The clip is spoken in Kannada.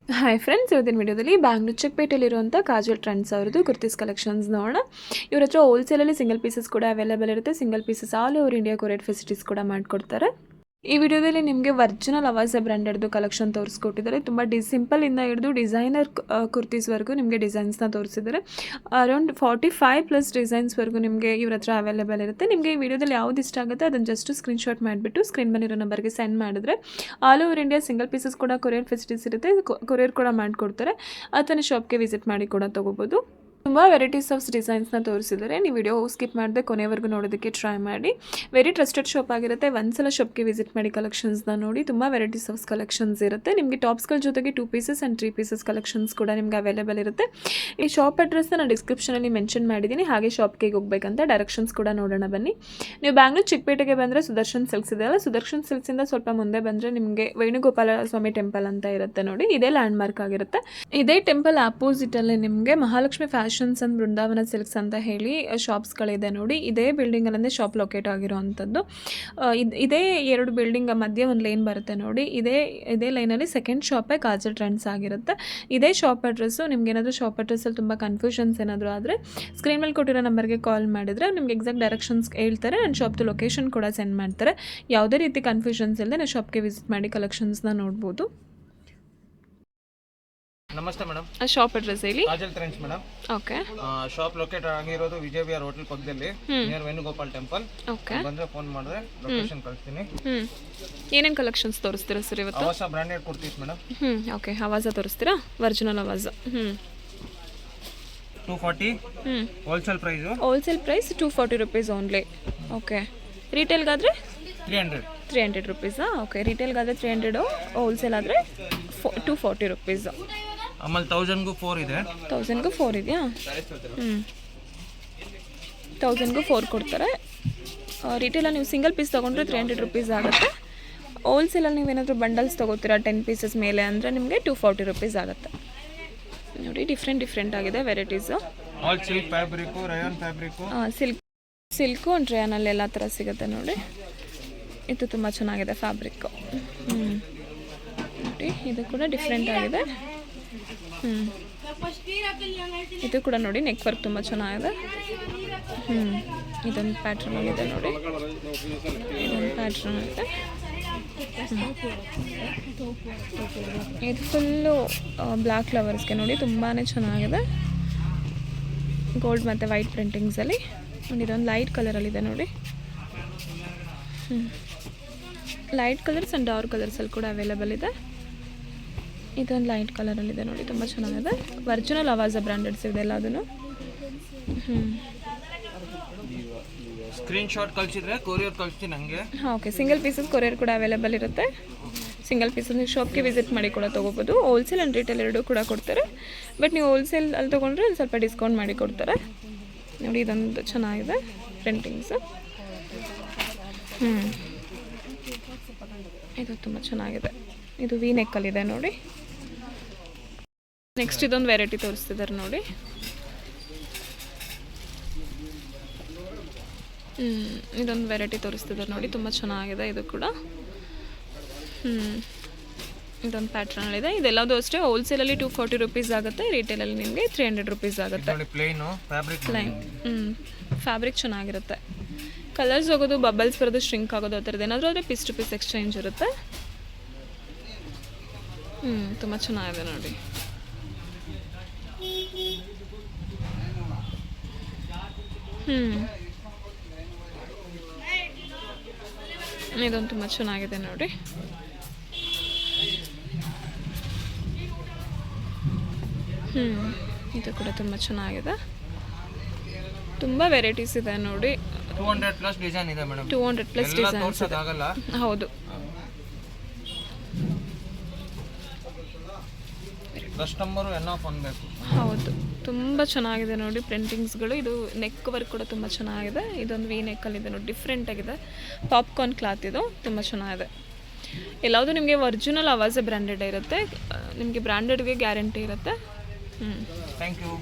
ಹಾಯ್ ಫ್ರೆಂಡ್ಸ್, ಇವತ್ತಿನ ವಿಡಿಯೋದಲ್ಲಿ ಬ್ಯಾಂಗ್ಳೂರು ಚಿಕ್ಕಪೇಟೆಯಲ್ಲಿರುವಂಥ ಕಾಜಲ್ ಟ್ರೆಂಡ್ಸ್ ಅವ್ರದ್ದು ಕುರ್ತೀಸ್ ಕಲೆಕ್ಷನ್ಸ್ ನೋಡೋಣ. ಇವ್ರ ಹತ್ರ ಹೋಲ್ಸೇಲಲ್ಲಿ ಸಿಂಗಲ್ ಪೀಸಸ್ ಕೂಡ ಅವೈಲೇಬಲ್ ಇರುತ್ತೆ. Single pieces all over India courier facilities ಕೂಡ ಮಾಡಿಕೊಡ್ತಾರೆ. ಈ ವಿಡಿಯೋದಲ್ಲಿ ನಿಮಗೆ ವರ್ಜಿನಲ್ ಅವಾಜ ಬ್ರ್ಯಾಂಡೆಡ್ದು ಕಲೆಕ್ಷನ್ ತೋರಿಸ್ಕೊಟ್ಟಿದ್ದಾರೆ. ತುಂಬ ಸಿಂಪಲಿಂದ ಹಿಡಿದು ಡಿಸೈನರ್ ಕುರ್ತೀಸ್ವರೆಗೂ ನಿಮಗೆ ಡಿಸೈನ್ಸ್ನ ತೋರಿಸಿದ್ದಾರೆ. ಅರೌಂಡ್ 45+ ಡಿಸೈನ್ಸ್ವರೆಗೂ ನಿಮಗೆ ಇವ್ರ ಹತ್ರ ಅವೈಲೇಬಲ್ ಇರುತ್ತೆ. ನಿಮಗೆ ಈ ವಿಡಿಯೋದಲ್ಲಿ ಯಾವ್ದು ಇಷ್ಟ ಆಗುತ್ತೆ ಅದನ್ನು ಜಸ್ಟ್ ಸ್ಕ್ರೀನ್ಶಾಟ್ ಮಾಡಿಬಿಟ್ಟು ಸ್ಕ್ರೀನ್ ಮೇಲಿರೋ ನಂಬರ್ಗೆ ಸೆಂಡ್ ಮಾಡಿದ್ರೆ all over India single pieces ಕೂಡ ಕೊರಿಯರ್ ಫೆಸಿಲಿಟೀಸ್ ಇರುತ್ತೆ. ಕೊರಿಯರ್ ಕೂಡ ಮಾಡಿಕೊಡ್ತಾರೆ. ಅಥವಾ ಶಾಪ್ಗೆ ವಿಸಿಟ್ ಮಾಡಿ ಕೂಡ ತೊಗೋಬೋದು. ತುಂಬ ವೆರೈಟೀಸ್ ಆಫ್ ಡಿಸೈನ್ಸ್ನ ತೋರಿಸಿದ್ದಾರೆ. ನೀವು ವಿಡಿಯೋ ಸ್ಕಿಪ್ ಮಾಡದೆ ಕೊನೆವರೆಗೂ ನೋಡೋದಕ್ಕೆ ಟ್ರೈ ಮಾಡಿ. ವೆರಿ ಟ್ರಸ್ಟೆಡ್ ಶಾಪ್ ಆಗಿರುತ್ತೆ. ಒಂದ್ಸಲ ಶಾಪ್ಗೆ ವಿಸಿಟ್ ಮಾಡಿ ಕಲೆಕ್ಷನ್ಸ್ನ ನೋಡಿ. ತುಂಬ ವೆರೈಟೀಸ್ ಆಫ್ ಕಲೆಕ್ಷನ್ಸ್ ಇರುತ್ತೆ. ನಿಮಗೆ ಟಾಪ್ಸ್ಗಳ ಜೊತೆಗೆ 2 ಪೀಸಸ್ ಆ್ಯಂಡ್ 3 ಪೀಸಸ್ ಕಲೆಕ್ಷನ್ಸ್ ಕೂಡ ನಿಮಗೆ ಅವೈಲೇಬಲ್ ಇರುತ್ತೆ. ಈ ಶಾಪ್ ಅಡ್ರೆಸ್ನ ನಾನು ಡಿಸ್ಕ್ರಿಪ್ಷನಲ್ಲಿ ಮೆನ್ಷನ್ ಮಾಡಿದ್ದೀನಿ. ಹಾಗೆ ಶಾಪ್ಗೆ ಹೋಗ್ಬೇಕಂತ ಡೈರೆಕ್ಷನ್ಸ್ ಕೂಡ ನೋಡೋಣ ಬನ್ನಿ. ನೀವು ಬ್ಯಾಂಗ್ಳೂರು ಚಿಕ್ಕಪೇಟೆಗೆ ಬಂದರೆ ಸುದರ್ಶನ್ ಸಿಲ್ಕ್ಸ್ ಇದೆಯಲ್ಲ, ಸುದರ್ಶನ್ ಸಿಲ್ಕ್ಸಿಂದ ಸ್ವಲ್ಪ ಮುಂದೆ ಬಂದರೆ ನಿಮಗೆ ವೇಣುಗೋಪಾಲ ಸ್ವಾಮಿ ಟೆಂಪಲ್ ಅಂತ ಇರುತ್ತೆ ನೋಡಿ. ಇದೇ ಲ್ಯಾಂಡ್ ಮಾರ್ಕ್ ಆಗಿರುತ್ತೆ. ಇದೇ ಟೆಂಪಲ್ ಆಪೋಸಿಟಲ್ಲಿ ನಿಮಗೆ Mahalakshmi fashions and Brindavan silks ಅಂತ ಹೇಳಿ ಶಾಪ್ಸ್ಗಳಿದೆ ನೋಡಿ. ಇದೇ ಬಿಲ್ಡಿಂಗಲ್ಲೇ ಶಾಪ್ ಲೊಕೇಟ್ ಆಗಿರೋವಂಥದ್ದು. ಇದೇ 2 ಬಿಲ್ಡಿಂಗ್ ಮಧ್ಯೆ ಒಂದು ಲೈನ್ ಬರುತ್ತೆ ನೋಡಿ. ಇದೇ ಲೈನಲ್ಲಿ ಸೆಕೆಂಡ್ ಶಾಪೇ ಕಾಜಲ್ ಟ್ರೆಂಡ್ಸ್ ಆಗಿರುತ್ತೆ. ಇದೇ ಶಾಪ್ ಅಡ್ರೆಸ್ಸು. ನಿಮ್ಗೆ ಏನಾದರೂ ಶಾಪ್ ಅಡ್ರೆಸ್ಸಲ್ಲಿ ತುಂಬ ಕನ್ಫ್ಯೂಷನ್ಸ್ ಏನಾದರೂ ಆದರೆ ಸ್ಕ್ರೀನ್ ಮೇಲೆ ಕೊಟ್ಟಿರೋ ನಂಬರ್ಗೆ ಕಾಲ್ ಮಾಡಿದರೆ ನಿಮ್ಗೆ ಎಕ್ಸಾಕ್ಟ್ ಡೈರೆಕ್ಷನ್ಸ್ ಹೇಳ್ತಾರೆ ಆ್ಯಂಡ್ ಶಾಪ್ದು ಲೊಕೇಶನ್ ಕೂಡ ಸೆಂಡ್ ಮಾಡ್ತಾರೆ. ಯಾವುದೇ ರೀತಿ ಕನ್ಫ್ಯೂಷನ್ಸ್ ಇಲ್ಲದೆ ನೀವು ಶಾಪ್ಗೆ ವಿಸಿಟ್ ಮಾಡಿ ಕಲೆಕ್ಷನ್ಸ್ನ ನೋಡ್ಬೋದು. ನಮಸ್ತೆ ಮೇಡಮ್. ಶಾಪ್ ಅಡ್ರೆಸ್ ಹೇಳಿ. Kajal trends madam. Okay. Shop locate ಆಗಿರೋದು ವಿಜಯ ವಿಹಾರ್ ಹೋಟೆಲ್ ಪಕ್ಕದಲ್ಲಿ ನಿಯರ್ ವೇಣುಗೋಪಾಲ್ ಟೆಂಪಲ್. ಓಕೆ. ಬಂದ್ರೆ ಫೋನ್ ಮಾಡಿದ್ರೆ ಲೊಕೇಶನ್ ಕಳಿಸ್ತೀನಿ. ಏನೇನು ಕಲೆಕ್ಷನ್ಸ್ ತೋರಿಸ್ತೀರಾ ಸರ್ ಇವತ್ತು? ಅವಸ ಬ್ರಾಂಡೆಡ್ ಕೊಡ್ತೀವಿ ಮೇಡಮ್. ಓಕೆ. ಅವಾಜ ತೋರಿಸ್ತೀರಾ? ವರ್ಜಿನಲ್ ಅವಾಜ. 240. Wholesale price. Wholesale price 240 rupees only. Okay. ರಿಟೇಲ್ಗಾದರೆ 300 rupees. ಓಕೆ. ರಿಟೇಲ್ಗಾದರೆ 300, ಹೋಲ್ಸೇಲ್ ಆದರೆ 240 rupees. ಆಮೇಲೆ 1000ಗೂ 4 ಇದೆ. 1000ಗೂ 4 ಇದೆಯಾ? 1000ಗೂ 4 ಕೊಡ್ತಾರೆ. ರಿಟೇಲಲ್ಲಿ ನೀವು ಸಿಂಗಲ್ ಪೀಸ್ ತೊಗೊಂಡ್ರೆ 300 rupees ಆಗುತ್ತೆ. ಹೋಲ್ಸೇಲಲ್ಲಿ ನೀವೇನಾದರೂ ಬಂಡಲ್ಸ್ ತೊಗೋತೀರಾ 10 ಪೀಸಸ್ ಮೇಲೆ ಅಂದರೆ ನಿಮಗೆ 240 rupees ಆಗುತ್ತೆ. ನೋಡಿ, ಡಿಫ್ರೆಂಟ್ ಆಗಿದೆ varieties. All silk fabric, rayon fabric. Silk and ರಯಾನಲ್ಲಿ ಎಲ್ಲ ಥರ ಸಿಗುತ್ತೆ ನೋಡಿ. ಇದು ತುಂಬ ಚೆನ್ನಾಗಿದೆ ಫ್ಯಾಬ್ರಿಕ್ಕು. ನೋಡಿ, ಇದು ಕೂಡ ಡಿಫ್ರೆಂಟ್ ಆಗಿದೆ. ಇದು ಕೂಡ ನೋಡಿ, ನೆಕ್ ವರ್ಕ್ ತುಂಬ ಚೆನ್ನಾಗಿದೆ. ಇದೊಂದು ಪ್ಯಾಟ್ರನ್ ಇದೆ ನೋಡಿ. ಇದೊಂದು ಪ್ಯಾಟ್ರನ್ ಇದೆ. ಇದು ಫುಲ್ಲು ಬ್ಲ್ಯಾಕ್ ಫ್ಲವರ್ಸ್ಗೆ ನೋಡಿ, ತುಂಬಾ ಚೆನ್ನಾಗಿದೆ. ಗೋಲ್ಡ್ ಮತ್ತು ವೈಟ್ ಪ್ರಿಂಟಿಂಗ್ಸಲ್ಲಿ ನೋಡಿ. ಇದೊಂದು ಲೈಟ್ ಕಲರಲ್ಲಿದೆ ನೋಡಿ. ಲೈಟ್ ಕಲರ್ಸ್ ಆ್ಯಂಡ್ ಡಾರ್ಕ್ ಕಲರ್ಸಲ್ಲಿ ಕೂಡ ಅವೈಲೇಬಲ್ ಇದೆ. ಇದೊಂದು ಲೈಟ್ ಕಲರಲ್ಲಿದೆ ನೋಡಿ, ತುಂಬ ಚೆನ್ನಾಗಿದೆ. ವರ್ಜಿನಲ್ ಅವಾಜ ಬ್ರ್ಯಾಂಡೆಡ್ಸ್ ಇದೆ ಎಲ್ಲ ಅದನ್ನು. ಸ್ಕ್ರೀನ್ ಶಾಟ್ ಕಳಿಸಿದ್ರೆ ಕೊರಿಯರ್ ಕಳಿಸ್ತೀನಿ ನನಗೆ. ಓಕೆ. ಸಿಂಗಲ್ ಪೀಸಸ್ ಕೊರಿಯರ್ ಕೂಡ ಅವೈಲೇಬಲ್ ಇರುತ್ತೆ. ಸಿಂಗಲ್ ಪೀಸಸ್ ನೀವು ಶಾಪ್ಗೆ ವಿಸಿಟ್ ಮಾಡಿ ಕೂಡ ತೊಗೋಬೋದು. ಹೋಲ್ಸೇಲ್ ಆ್ಯಂಡ್ ರಿಟೇಲ್ ಎರಡೂ ಕೂಡ ಕೊಡ್ತಾರೆ. ಬಟ್ ನೀವು ಹೋಲ್ಸೇಲ್ ಅಲ್ಲಿ ತೊಗೊಂಡ್ರೆ ಸ್ವಲ್ಪ ಡಿಸ್ಕೌಂಟ್ ಮಾಡಿ ಕೊಡ್ತಾರೆ ನೋಡಿ. ಇದೊಂದು ಚೆನ್ನಾಗಿದೆ ಪ್ರಿಂಟಿಂಗ್ಸು. ಇದು ತುಂಬ ಚೆನ್ನಾಗಿದೆ. ಇದು ವಿ ನೆಕ್ಕಲ್ಲಿದೆ ನೋಡಿ. ನೆಕ್ಸ್ಟ್ ಇದೊಂದು ವೆರೈಟಿ ತೋರಿಸ್ತಿದ್ದಾರೆ ನೋಡಿ. ಇದೊಂದು ವೆರೈಟಿ ತೋರಿಸ್ತಿದ್ದಾರೆ ನೋಡಿ, ತುಂಬ ಚೆನ್ನಾಗಿದೆ ಇದು ಕೂಡ. ಇದೊಂದು ಪ್ಯಾಟ್ರನಲ್ಲಿದೆ. ಇದೆಲ್ಲದೂ ಅಷ್ಟೇ ಹೋಲ್ಸೇಲಲ್ಲಿ 240 rupees ಆಗುತ್ತೆ. ರಿಟೇಲಲ್ಲಿ ನಿಮಗೆ 300 rupees ಆಗುತ್ತೆ. ಪ್ಲೈನ್. ಫ್ಯಾಬ್ರಿಕ್ ಚೆನ್ನಾಗಿರುತ್ತೆ. ಕಲರ್ಸ್ ಹೋಗೋದು, ಬಬಲ್ಸ್ ಬರೋದು, ಸ್ಟ್ರಿಂಕ್ ಆಗೋದು, ಆ ಥರದ್ದು ಏನಾದರೂ ಆದರೆ ಪೀಸ್ ಟು ಪೀಸ್ ಎಕ್ಸ್ಚೇಂಜ್ ಇರುತ್ತೆ. ತುಂಬ ಚೆನ್ನಾಗಿದೆ ನೋಡಿ. ಇದೊಂದು ತುಂಬ ಚೆನ್ನಾಗಿದೆ ನೋಡಿ. ಇದು ಕೂಡ ತುಂಬ ಚೆನ್ನಾಗಿದೆ. ತುಂಬ ವೆರೈಟೀಸ್ ಇದೆ ನೋಡಿ. 200+ ಡಿಸೈನ್ ಇದೆ ಮೇಡಮ್. 200+ ಡಿಸೈನ್ಸ್ ಇದೆ. ಹೌದು. ಕಸ್ಟಮರು ಎನ್ನೋಫ್ ಅನ್ಬೇಕು. ಹೌದು, ತುಂಬ ಚೆನ್ನಾಗಿದೆ ನೋಡಿ ಪ್ರಿಂಟಿಂಗ್ಸ್ಗಳು. ಇದು ನೆಕ್ ವರ್ಕ್ ಕೂಡ ತುಂಬ ಚೆನ್ನಾಗಿದೆ. ಇದೊಂದು ವಿ ನೆಕ್ಕಲ್ಲಿದೆ ನೋಡಿ, ಡಿಫ್ರೆಂಟ್ ಆಗಿದೆ. ಪಾಪ್ಕಾರ್ನ್ ಕ್ಲಾತ್ ಇದು, ತುಂಬ ಚೆನ್ನಾಗಿದೆ. ಎಲ್ಲಾವುದು ನಿಮಗೆ ಒರಿಜಿನಲ್ ಅವಾಜ ಬ್ರ್ಯಾಂಡೆಡ್ ಇರುತ್ತೆ. ನಿಮಗೆ ಬ್ರ್ಯಾಂಡೆಡ್ಗೆ ಗ್ಯಾರಂಟಿ ಇರುತ್ತೆ. Thank you.